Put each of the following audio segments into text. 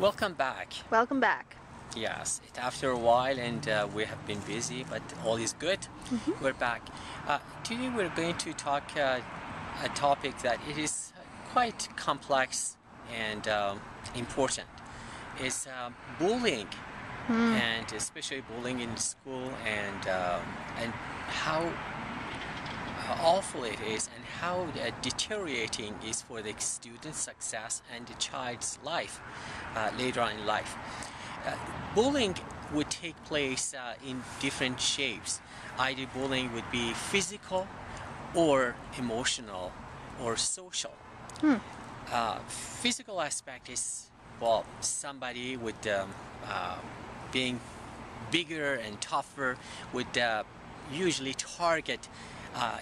Welcome back. Welcome back. Yes, after a while, and we have been busy, but all is good. We're back. Today we're going to talk a topic that it is quite complex and important. It's bullying, and especially bullying in school, and how awful it is, and how deteriorating it is for the student's success and the child's life later on in life. Bullying would take place in different shapes. Either bullying would be physical or emotional or social. Physical aspect is, well, somebody with being bigger and tougher would usually target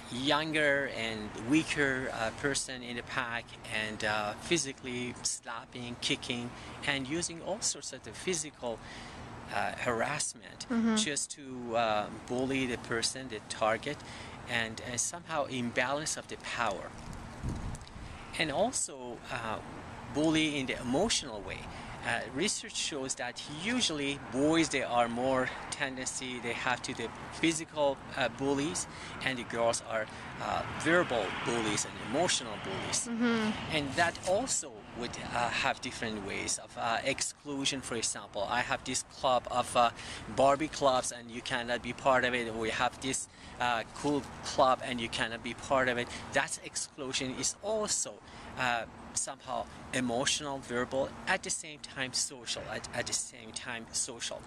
younger and weaker person in the pack, and physically slapping, kicking, and using all sorts of the physical harassment just to bully the person, the target, and somehow imbalance of the power. And also bully in the emotional way. Research shows that usually boys, they are more tendency, they have to the physical bullies, and the girls are verbal bullies and emotional bullies. And that also would have different ways of exclusion. For example, I have this club of Barbie clubs and you cannot be part of it, or we have this cool club and you cannot be part of it. That exclusion is also somehow emotional, verbal, at the same time social, at the same time social.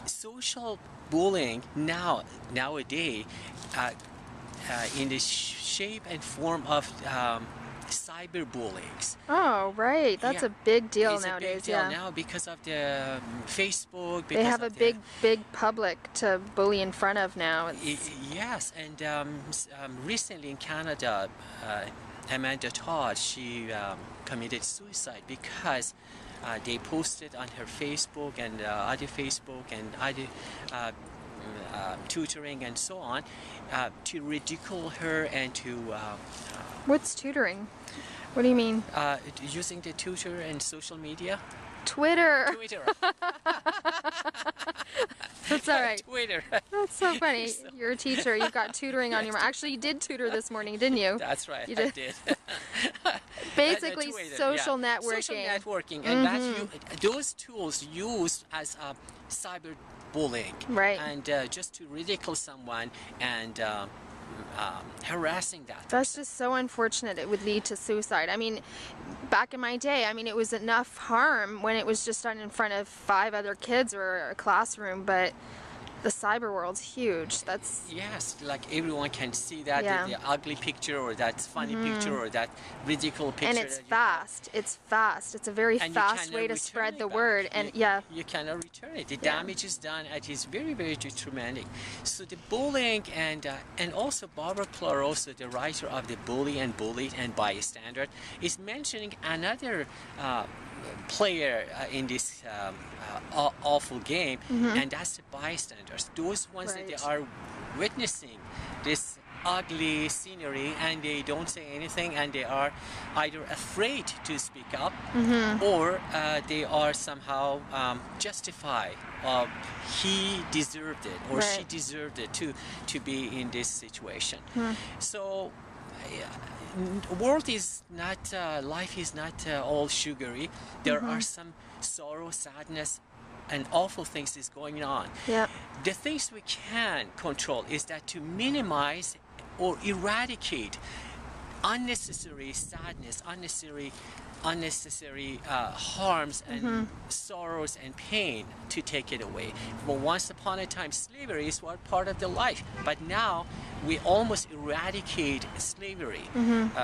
Social bullying nowadays in the shape and form of cyberbullying. Oh, right. That's a big deal it's nowadays. A big deal now because of the Facebook. They have a big public to bully in front of now. Yes, and recently in Canada, Amanda Todd, she committed suicide because they posted on her Facebook and other Facebook and other tutoring and so on to ridicule her and to... What's tutoring? What do you mean? Using the tutor and social media. Twitter. Twitter. That's all right. Twitter. That's so funny. You're a teacher. You've got tutoring on your mind. Actually, you did tutor this morning, didn't you? That's right. You did. I did. Basically, social networking. Social networking, and those tools used as cyberbullying. Right. And just to ridicule someone and harassing that. That's just so unfortunate. It would lead to suicide. I mean, back in my day, I mean, it was enough harm when it was just done in front of 5 other kids or a classroom, but the cyber world's huge. That's... Yes, like everyone can see that, the ugly picture or that funny picture or that ridiculous picture. And it's fast. It's fast. It's a very fast way to spread the word. And you cannot return it. The damage is done. It is very, very detrimental. So the bullying and also Barbara Clarosa, the writer of The Bully and Bullied and Bystander, is mentioning another player in this awful game, and that's the bystanders. Those ones that they are witnessing this ugly scenery and they don't say anything, and they are either afraid to speak up or they are somehow justified. He deserved it or she deserved it to be in this situation. So world is not, life is not all sugary. There are some sorrow, sadness, and awful things is going on. The things we can control is that to minimize or eradicate unnecessary sadness, unnecessary harms and sorrows and pain, to take it away. But once upon a time, slavery is what part of the life. But now we almost eradicate slavery,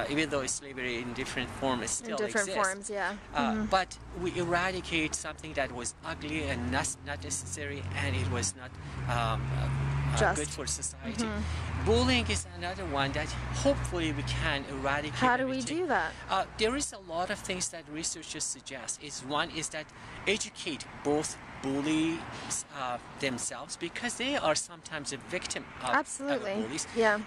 even though slavery in different forms still exists. In different forms, But we eradicate something that was ugly and not necessary, and it was not good for society. Bullying is another one that hopefully we can eradicate. How do we do that? There is a lot of things that researchers suggest. One is that educate both bully themselves because they are sometimes a victim of Absolutely. bullies. Yeah.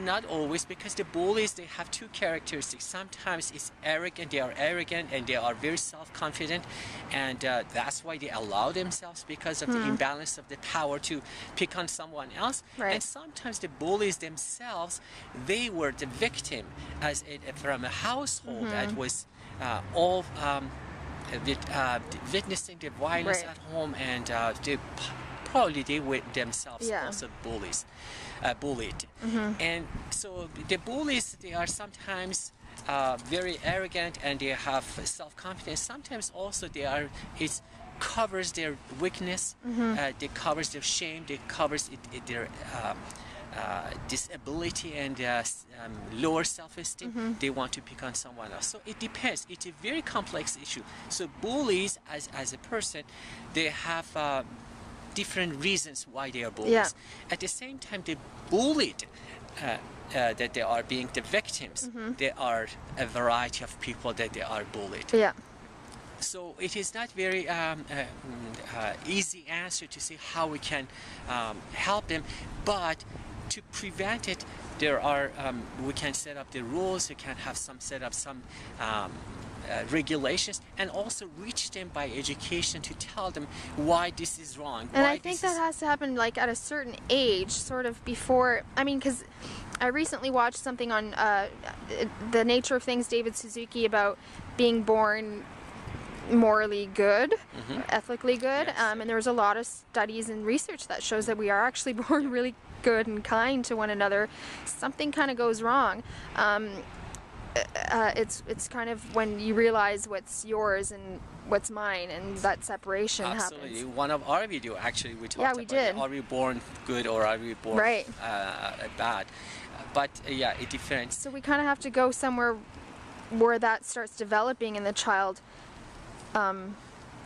Not always, because the bullies, they have two characteristics. Sometimes it's arrogant. They are arrogant and they are very self-confident, and that's why they allow themselves, because of the imbalance of the power, to pick on someone else. Right. And sometimes the bullies themselves, they were the victim from a household that was all witnessing the violence Right. at home, and probably they were themselves Yeah. also bullied. And so the bullies, they are sometimes very arrogant and they have self-confidence. Sometimes also it covers their weakness, it covers their shame, it covers their disability and lower self-esteem. They want to pick on someone else. So it depends. It's a very complex issue. So bullies, as a person, they have different reasons why they are bullies. Yeah. At the same time, the bullied, that they are being the victims, there are a variety of people that they are bullied. Yeah. So it is not very easy answer to say how we can help them, but to prevent it, there are we can set up the rules. We can have some regulations, and also reach them by education to tell them why this is wrong. And I think that has to happen like at a certain age, sort of before. I mean, because I recently watched something on The Nature of Things, David Suzuki, about being born morally good, ethically good, Yes. and there was a lot of studies and research that shows that we are actually born really good and kind to one another. Something kind of goes wrong. It's kind of when you realize what's yours and what's mine, and that separation Absolutely. happens. One of our video, actually, we talked Yeah, we about did. Are we born good or are we born Right. bad? But yeah, it depends. So we kind of have to go somewhere where that starts developing in the child,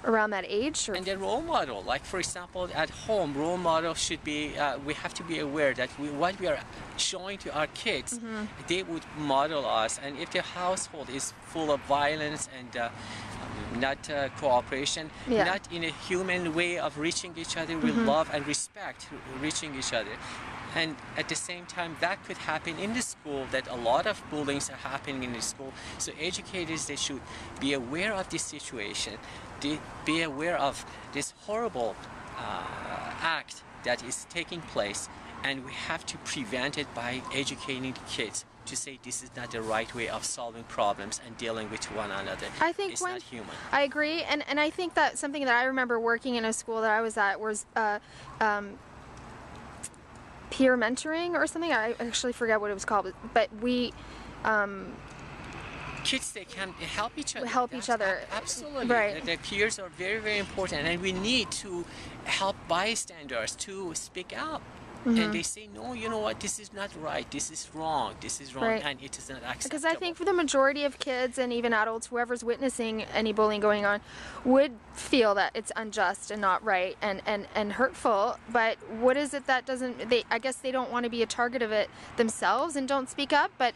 around that age. Or And the role model, like for example, at home, role model should be, we have to be aware that what we are showing to our kids, they would model us. And if the household is full of violence and not cooperation, Yeah. not in a human way of reaching each other with love and respect, reaching each other. And at the same time, that could happen in the school, that a lot of bullying are happening in the school. So educators, they should be aware of this situation. They be aware of this horrible act that is taking place. And we have to prevent it by educating the kids to say this is not the right way of solving problems and dealing with one another. I think it's when not human. I agree, and I think that something that I remember working in a school that I was at was peer mentoring or something. I actually forget what it was called, but we Kids, they can help each other. Help each other. Absolutely. Right. The peers are very, very important, and we need to help bystanders to speak up. And they say, no, you know what, this is not right, this is wrong, Right. and it is not acceptable. Because I think for the majority of kids and even adults, whoever's witnessing any bullying going on would feel that it's unjust and not right and hurtful. But what is it that doesn't, I guess they don't want to be a target of it themselves and don't speak up. But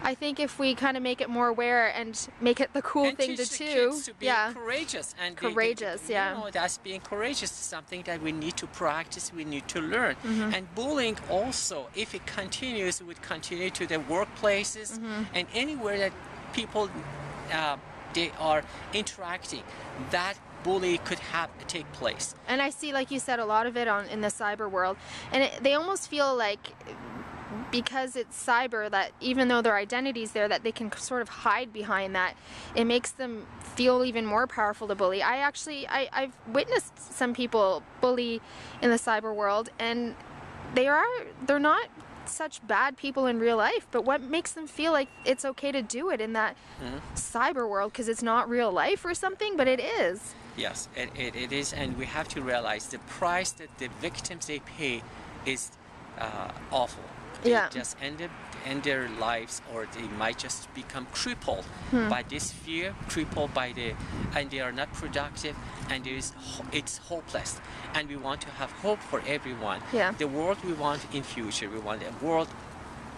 I think if we kind of make it more aware and make it the cool and thing teach to the do, kids to be yeah, courageous. And Courageous, yeah. You know, that's being courageous is something that we need to practice, we need to learn. And bullying also, if it continues, it would continue to the workplaces and anywhere that people they are interacting, that bully could take place. And I see, like you said, a lot of it in the cyber world, and they almost feel like, because it's cyber, that even though their identity's there, that they can sort of hide behind that. It makes them feel even more powerful to bully. I've witnessed some people bully in the cyber world, and they're not such bad people in real life, but what makes them feel like it's okay to do it in that cyber world? Because it's not real life or something, but it is. Yes, it is, and we have to realize the price that the victims they pay is awful. They Yeah. just end their lives, or they might just become crippled by this fear, crippled by and they are not productive, and it's hopeless. And we want to have hope for everyone. Yeah. The world we want in future, we want a world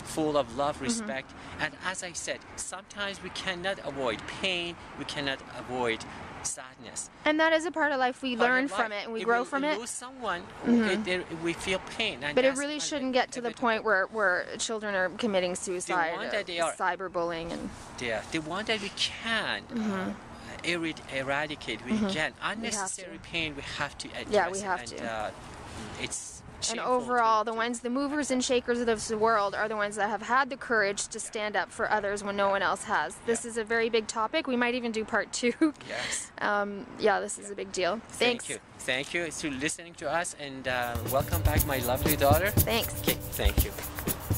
full of love, respect, and as I said, sometimes we cannot avoid pain, we cannot avoid sadness. And that is a part of life. We learn Part of from life. it and we If grow we from it. lose someone, we feel pain. And But it that's really when shouldn't get to the point where children are committing suicide, want or that they are- cyberbullying, and the one that we can eradicate, we can. Unnecessary pain, we have to address Yeah, we it, have and, to. it's and shameful overall, to- the movers and shakers of this world are the ones that have had the courage to stand up for others when no one else has. This is a very big topic. We might even do part 2. Yes. Yeah, this is a big deal. Thanks. Thank you to listening to us, and welcome back, my lovely daughter. Thanks. Okay, thank you.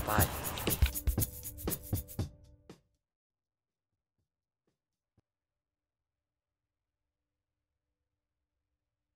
Bye.